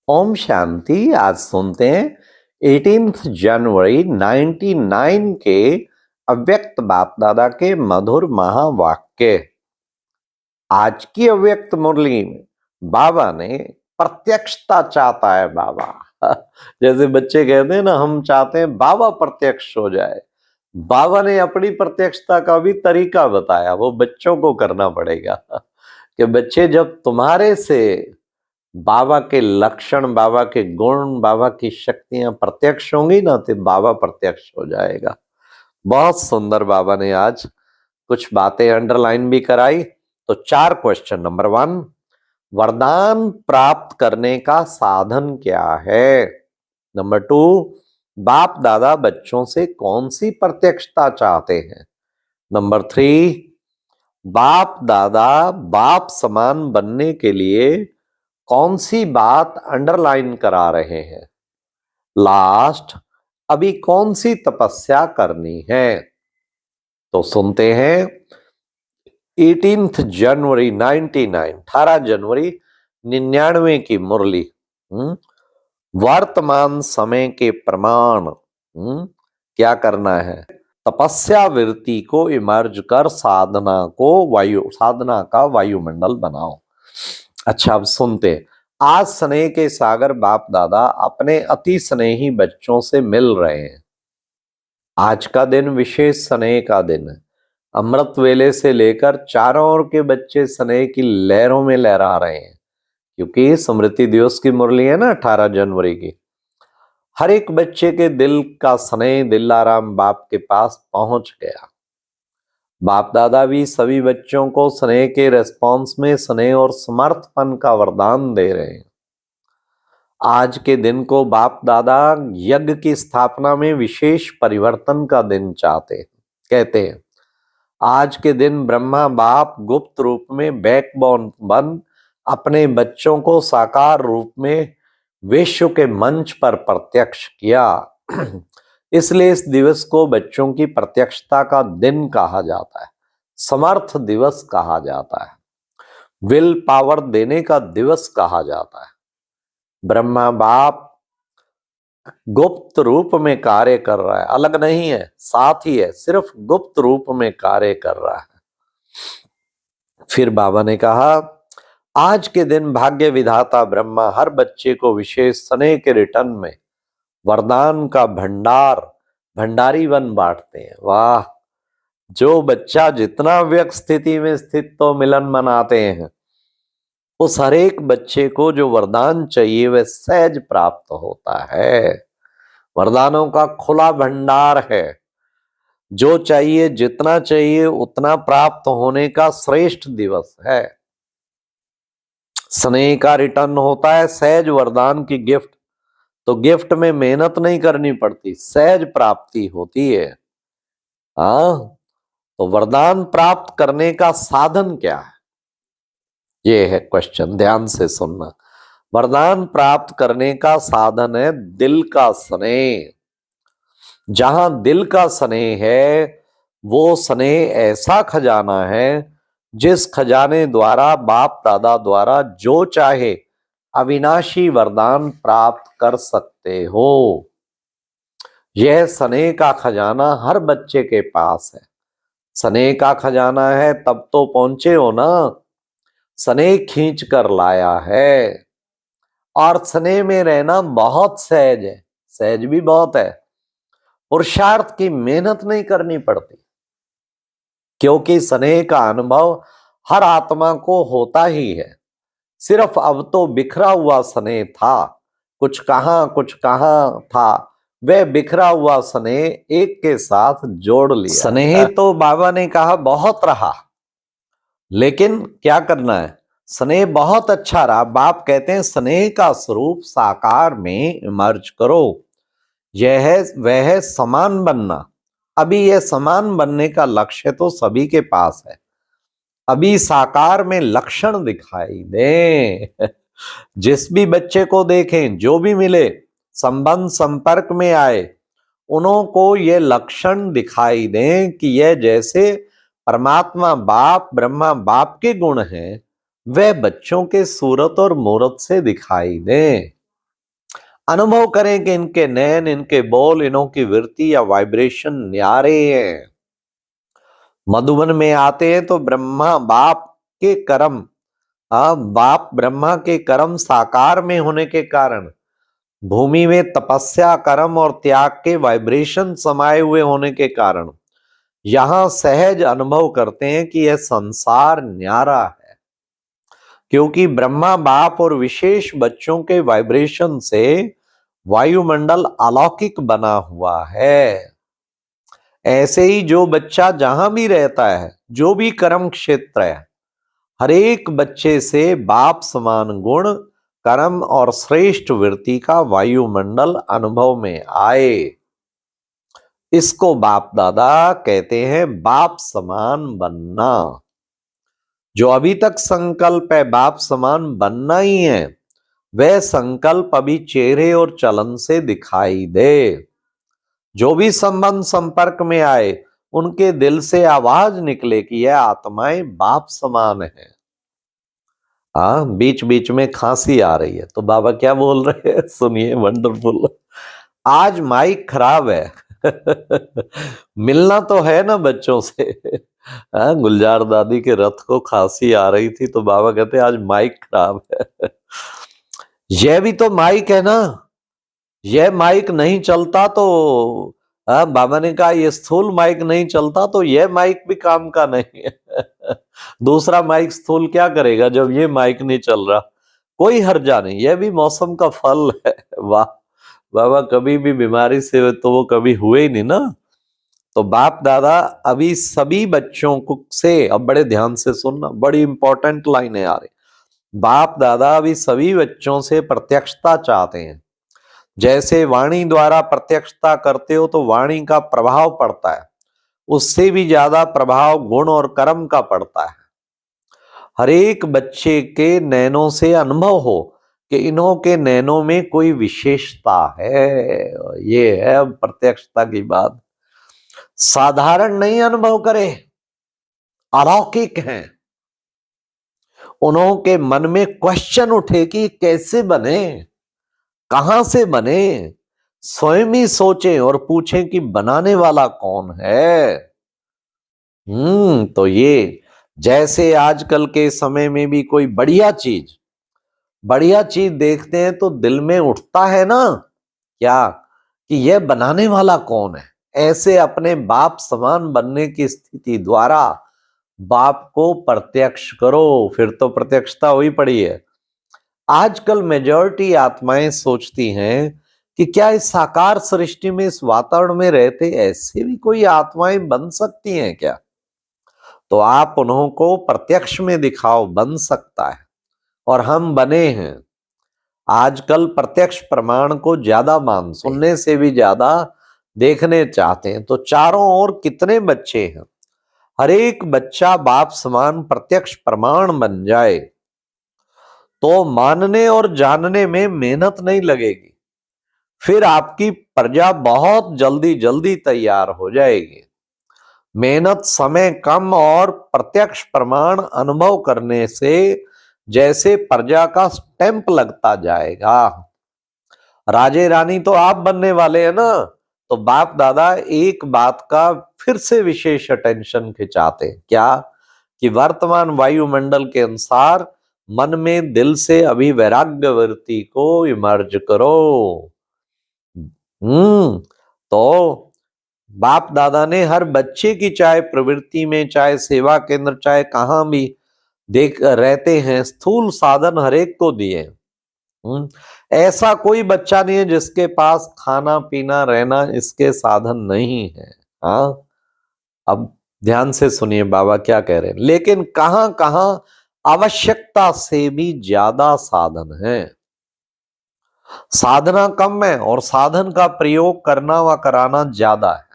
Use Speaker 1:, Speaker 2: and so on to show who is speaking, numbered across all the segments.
Speaker 1: ओम शांति। आज सुनते हैं 18 जनवरी 99 के अव्यक्त बाप दादा के मधुर महावाक्य। आज की अव्यक्त मुरली में बाबा ने प्रत्यक्षता चाहता है। बाबा जैसे बच्चे कहते हैं ना, हम चाहते हैं बाबा प्रत्यक्ष हो जाए। बाबा ने अपनी प्रत्यक्षता का भी तरीका बताया, वो बच्चों को करना पड़ेगा कि बच्चे जब तुम्हारे से बाबा के लक्षण, बाबा के गुण, बाबा की शक्तियां प्रत्यक्ष होंगी ना, तो बाबा प्रत्यक्ष हो जाएगा। बहुत सुंदर बाबा ने आज कुछ बातें अंडरलाइन भी कराई। तो 4 क्वेश्चन। नंबर 1, वरदान प्राप्त करने का साधन क्या है? नंबर 2, बाप दादा बच्चों से कौन सी प्रत्यक्षता चाहते हैं? नंबर 3, बाप दादा बाप समान बनने के लिए कौन सी बात अंडरलाइन करा रहे हैं? लास्ट, अभी कौन सी तपस्या करनी है? तो सुनते हैं 18 जनवरी 99, 18 जनवरी 99 की मुरली। वर्तमान समय के प्रमाण। क्या करना है? तपस्या वृत्ति को इमर्ज कर साधना का वायुमंडल बनाओ। अच्छा, अब सुनते हैं। आज स्नेह के सागर बाप दादा अपने अति स्नेही बच्चों से मिल रहे हैं। आज का दिन विशेष स्नेह का दिन है। अमृत वेले से लेकर चारों ओर के बच्चे स्नेह की लहरों में लहरा रहे हैं, क्योंकि स्मृति दिवस की मुरली है ना 18 जनवरी की। हर एक बच्चे के दिल का स्नेह दिलाराम बाप के पास पहुंच गया। बाप दादा भी सभी बच्चों को स्नेह के रेस्पॉन्स में स्नेह और समर्थपन का वरदान दे रहे हैं। आज के दिन को बाप दादा यज्ञ की स्थापना में विशेष परिवर्तन का दिन चाहते हैं। कहते हैं आज के दिन ब्रह्मा बाप गुप्त रूप में बैकबोन बन अपने बच्चों को साकार रूप में विश्व के मंच पर प्रत्यक्ष किया। इसलिए इस दिवस को बच्चों की प्रत्यक्षता का दिन कहा जाता है, समर्थ दिवस कहा जाता है, विल पावर देने का दिवस कहा जाता है। ब्रह्मा बाप गुप्त रूप में कार्य कर रहा है, अलग नहीं है, साथ ही है, सिर्फ गुप्त रूप में कार्य कर रहा है। फिर बाबा ने कहा आज के दिन भाग्य विधाता ब्रह्मा हर बच्चे को विशेष स्नेह के रिटर्न में वरदान का भंडारी बन बांटते हैं। वाह! जो बच्चा जितना व्यक्त स्थिति में स्थित तो मिलन मनाते हैं, उस हर एक बच्चे को जो वरदान चाहिए वह सहज प्राप्त होता है। वरदानों का खुला भंडार है। जो चाहिए, जितना चाहिए उतना प्राप्त होने का श्रेष्ठ दिवस है। स्नेह का रिटर्न होता है, सहज वरदान की गिफ्ट। तो गिफ्ट में मेहनत नहीं करनी पड़ती, सहज प्राप्ति होती है। तो वरदान प्राप्त करने का साधन क्या है? ये है क्वेश्चन, ध्यान से सुनना। वरदान प्राप्त करने का साधन है दिल का स्नेह। जहां दिल का स्नेह है, वो स्नेह ऐसा खजाना है जिस खजाने द्वारा बाप दादा द्वारा जो चाहे अविनाशी वरदान प्राप्त कर सकते हो। यह स्नेह का खजाना हर बच्चे के पास है। स्नेह का खजाना है तब तो पहुंचे हो ना। स्नेह खींच कर लाया है, और स्नेह में रहना बहुत सहज है, सहज भी बहुत है। पुरुषार्थ की मेहनत नहीं करनी पड़ती, क्योंकि स्नेह का अनुभव हर आत्मा को होता ही है। सिर्फ अब तो बिखरा हुआ स्नेह था, कुछ कहां था, वह बिखरा हुआ स्नेह एक के साथ जोड़ लिया। स्नेह तो बाबा ने कहा बहुत रहा, लेकिन क्या करना है? स्नेह बहुत अच्छा रहा। बाप कहते हैं स्नेह का स्वरूप साकार में इमर्ज करो। यह है वह है समान बनना। अभी यह समान बनने का लक्ष्य तो सभी के पास है। अभी साकार में लक्षण दिखाई दे। जिस भी बच्चे को देखें, जो भी मिले, संबंध संपर्क में आए, उन्हों को ये लक्षण दिखाई दें कि यह जैसे परमात्मा बाप ब्रह्मा बाप के गुण हैं, वह बच्चों के सूरत और मूरत से दिखाई दें। अनुभव करें कि इनके नैन, इनके बोल, इन्हों की वृत्ति या वाइब्रेशन न्यारे हैं। मधुबन में आते हैं तो ब्रह्मा बाप के कर्म, बाप ब्रह्मा के कर्म साकार में होने के कारण, भूमि में तपस्या कर्म और त्याग के वाइब्रेशन समाये हुए होने के कारण यहां सहज अनुभव करते हैं कि यह संसार न्यारा है, क्योंकि ब्रह्मा बाप और विशेष बच्चों के वाइब्रेशन से वायुमंडल अलौकिक बना हुआ है। ऐसे ही जो बच्चा जहां भी रहता है, जो भी कर्म क्षेत्र है, हर एक बच्चे से बाप समान गुण, कर्म और श्रेष्ठ वृत्ति का वायुमंडल अनुभव में आए। इसको बाप दादा कहते हैं बाप समान बनना। जो अभी तक संकल्प है बाप समान बनना ही है, वह संकल्प अभी चेहरे और चलन से दिखाई दे। जो भी संबंध संपर्क में आए उनके दिल से आवाज निकले कि यह आत्माएं बाप समान है। बीच बीच में खांसी आ रही है तो बाबा क्या बोल रहे हैं सुनिए, वंडरफुल। आज माइक खराब है मिलना तो है ना बच्चों से। गुलजार दादी के रथ को खांसी आ रही थी तो बाबा कहते आज माइक खराब है यह भी तो माइक है ना, यह माइक नहीं चलता तो बाबा ने कहा ये स्थूल माइक नहीं चलता तो यह माइक भी काम का नहीं है दूसरा माइक स्थूल क्या करेगा जब ये माइक नहीं चल रहा। कोई हर्जा नहीं, यह भी मौसम का फल है। वाह बाबा, कभी भी बीमारी से तो वो कभी हुए ही नहीं ना। तो बाप दादा अभी सभी बच्चों को से, अब बड़े ध्यान से सुनना, बड़ी इंपॉर्टेंट लाइनें आ रही। बाप दादा अभी सभी बच्चों से प्रत्यक्षता चाहते हैं। जैसे वाणी द्वारा प्रत्यक्षता करते हो तो वाणी का प्रभाव पड़ता है, उससे भी ज्यादा प्रभाव गुण और कर्म का पड़ता है। हर एक बच्चे के नैनों से अनुभव हो कि इन्हों के नैनों में कोई विशेषता है। ये है प्रत्यक्षता की बात। साधारण नहीं अनुभव करे, अलौकिक हैं। उन्हों के मन में क्वेश्चन उठे कि कैसे बने, कहां से बने, स्वयं ही सोचें और पूछें कि बनाने वाला कौन है। तो ये जैसे आजकल के समय में भी कोई बढ़िया चीज देखते हैं तो दिल में उठता है ना क्या कि यह बनाने वाला कौन है। ऐसे अपने बाप समान बनने की स्थिति द्वारा बाप को प्रत्यक्ष करो, फिर तो प्रत्यक्षता हुई पड़ी है। आजकल मेजॉरिटी आत्माएं सोचती हैं कि क्या इस साकार सृष्टि में, इस वातावरण में रहते ऐसे भी कोई आत्माएं बन सकती हैं क्या। तो आप उन्हों को प्रत्यक्ष में दिखाओ, बन सकता है। और हम बने हैं। आजकल प्रत्यक्ष प्रमाण को ज्यादा मानते, सुनने से भी ज्यादा देखने चाहते हैं। तो चारों ओर कितने बच्चे हैं, हर एक बच्चा बाप समान प्रत्यक्ष प्रमाण बन जाए तो मानने और जानने में मेहनत नहीं लगेगी। फिर आपकी प्रजा बहुत जल्दी जल्दी तैयार हो जाएगी। मेहनत, समय कम और प्रत्यक्ष प्रमाण अनुभव करने से जैसे प्रजा का स्टैंप लगता जाएगा। राजे रानी तो आप बनने वाले हैं ना। तो बाप दादा एक बात का फिर से विशेष अटेंशन खिंचाते हैं, क्या कि वर्तमान वायुमंडल के अनुसार मन में दिल से अभी वैराग्य वृत्ति को इमर्ज करो। तो बाप दादा ने हर बच्चे की चाहे प्रवृत्ति में, चाहे सेवा केंद्र, चाहे कहां भी देख रहते हैं, स्थूल साधन हर एक को दिए। ऐसा कोई बच्चा नहीं है जिसके पास खाना पीना रहना इसके साधन नहीं है। अब ध्यान से सुनिए बाबा क्या कह रहे हैं। लेकिन कहां कहां आवश्यकता से भी ज्यादा साधन है। साधना कम है और साधन का प्रयोग करना व कराना ज्यादा है।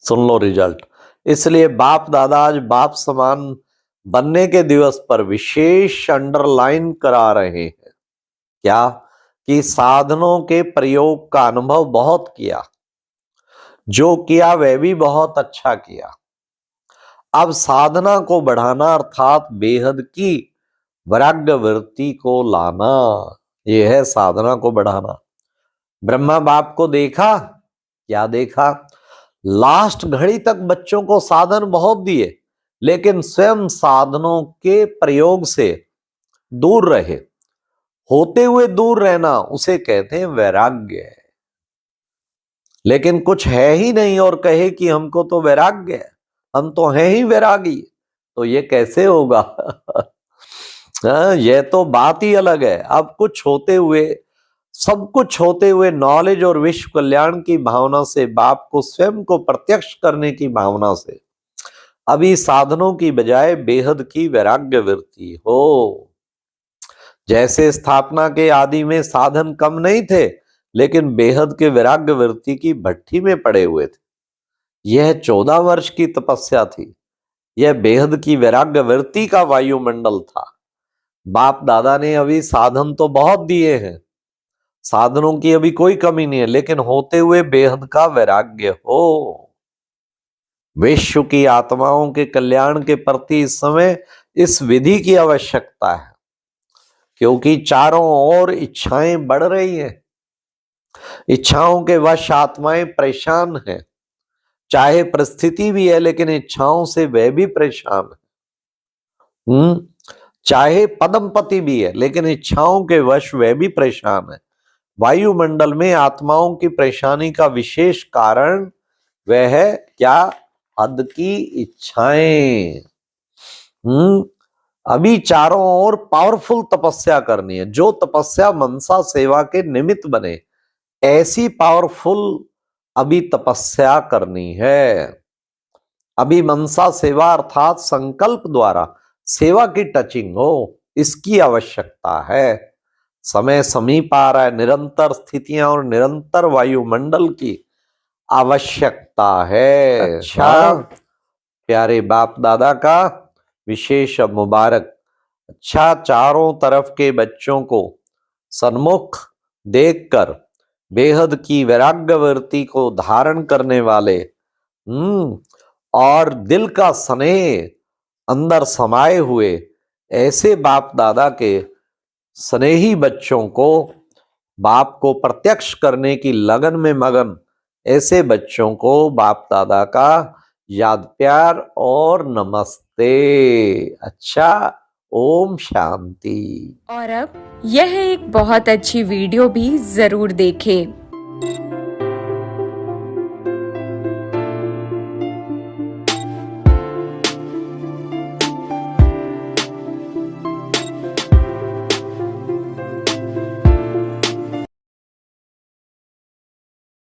Speaker 1: सुन लो रिजल्ट। इसलिए बाप दादा आज बाप समान बनने के दिवस पर विशेष अंडरलाइन करा रहे हैं, क्या कि साधनों के प्रयोग का अनुभव बहुत किया, जो किया वह भी बहुत अच्छा किया। अब साधना को बढ़ाना अर्थात बेहद की वैराग्य वृत्ति को लाना, ये है साधना को बढ़ाना। ब्रह्मा बाप को देखा, क्या देखा? लास्ट घड़ी तक बच्चों को साधन बहुत दिए, लेकिन स्वयं साधनों के प्रयोग से दूर रहे। होते हुए दूर रहना उसे कहते हैं वैराग्य। लेकिन कुछ है ही नहीं और कहे कि हमको तो वैराग्य है, हम तो हैं ही वैरागी, तो ये कैसे होगा? ये तो बात ही अलग है। अब कुछ होते हुए, सब कुछ होते हुए नॉलेज और विश्व कल्याण की भावना से, बाप को स्वयं को प्रत्यक्ष करने की भावना से, अभी साधनों की बजाय बेहद की वैराग्य वृत्ति हो। जैसे स्थापना के आदि में साधन कम नहीं थे, लेकिन बेहद के वैराग्य वृत्ति की भट्ठी में पड़े हुए थे। यह 14 वर्ष की तपस्या थी। यह बेहद की वैराग्य वृत्ति का वायुमंडल था। बाप दादा ने अभी साधन तो बहुत दिए हैं, साधनों की अभी कोई कमी नहीं है, लेकिन होते हुए बेहद का वैराग्य हो। विश्व की आत्माओं के कल्याण के प्रति इस समय इस विधि की आवश्यकता है, क्योंकि चारों ओर इच्छाएं बढ़ रही हैं। इच्छाओं के वश आत्माएं परेशान हैं। चाहे परिस्थिति भी है, लेकिन इच्छाओं से वह भी परेशान है। चाहे पदमपति भी है, लेकिन इच्छाओं के वश वह भी परेशान है। वायुमंडल में आत्माओं की परेशानी का विशेष कारण वह है क्या? हद की इच्छाएं। अभी चारों ओर पावरफुल तपस्या करनी है, जो तपस्या मनसा सेवा के निमित्त बने, ऐसी पावरफुल अभी तपस्या करनी है। अभी मनसा सेवा अर्थात संकल्प द्वारा सेवा की टचिंग हो, इसकी आवश्यकता है। समय समीप आ रहा है, निरंतर स्थितियां और निरंतर वायुमंडल की आवश्यकता है। अच्छा, प्यारे बाप दादा का विशेष मुबारक। अच्छा, चारों तरफ के बच्चों को सन्मुख देखकर बेहद की वैराग्यवृत्ति को धारण करने वाले और दिल का स्नेह अंदर समाये हुए ऐसे बाप दादा के स्नेही बच्चों को, बाप को प्रत्यक्ष करने की लगन में मगन ऐसे बच्चों को बाप दादा का याद प्यार और नमस्ते। अच्छा, ओम शांति।
Speaker 2: और अब यह एक बहुत अच्छी वीडियो भी जरूर देखें।